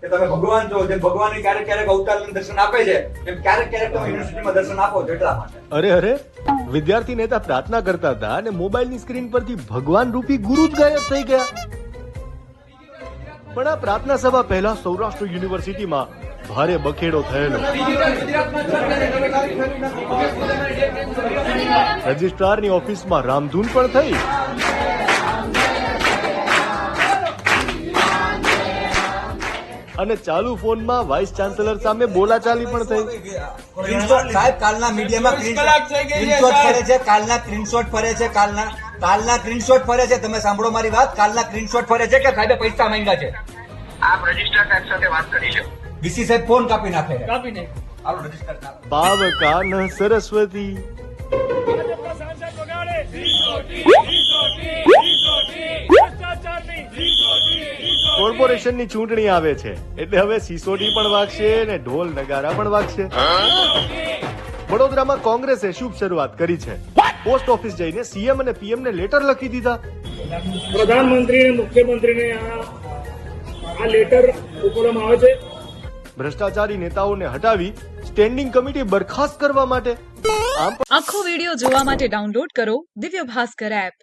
કે તમે ભગવાન છો, જે ભગવાનને ક્યારેક ક્યારેક અવતારનું દર્શન આપે છે એમ ક્યારેક ક્યારેક તમે યુનિવર્સિટીમાં દર્શન આપો છો એટલા માટે. અરે વિદ્યાર્થી નેતા પ્રાર્થના કરતા હતા અને મોબાઈલની સ્ક્રીન પરથી ભગવાન રૂપી ગુરુ જ ગાયબ થઈ ગયા. પણ આ પ્રાર્થના સભા પહેલા સૌરાષ્ટ્ર યુનિવર્સિટીમાં ભારે બખેડો થયેલો. રજિસ્ટ્રારની ઓફિસમાં રામધૂન પણ થઈ અને ચાલુ ફોનમાં વાઇસ ચાન્સેલર સામે બોલાચાલી પણ થઈ. સાહેબ કાલના મીડિયામાં સ્ક્રીનશોટ ફરે છે, કાલના સ્ક્રીનશોટ ફરે છે, કાલના સ્ક્રીનશોટ ફરે છે. તમે સાંભળો મારી વાત. કાલના સ્ક્રીનશોટ ફરે છે કે સાહેબે પૈસા માંગ્યા છે. આપ રજિસ્ટ્રાર સાહેબ સાથે વાત કરી છે. વીસી સાહેબ ફોન કાપી નાખે છે. હાલો રજિસ્ટર સાહેબ. પાવકા ન સરસ્વતી. કોર્પોરેશનની ચૂંટણી આવે છે એટલે હવે સિસોડી પણ વાગશે ને ઢોલ નગારા પણ વાગશે. વડોદરામાં કોંગ્રેસે શુભ શરૂઆત કરી છે. પોસ્ટ ઓફિસ જઈને સીએમ અને પીએમ ને લેટર લખી દીધા. પ્રધાનમંત્રી અને મુખ્યમંત્રીને આ લેટર મોકલવામાં આવે છે. ભ્રષ્ટાચારી નેતાઓને હટાવી સ્ટેન્ડિંગ કમિટી બરખાસ્ત કરવા માટે. આમ આખો વિડિયો જોવા માટે ડાઉનલોડ કરો દિવ્ય ભાસ્કર એપ.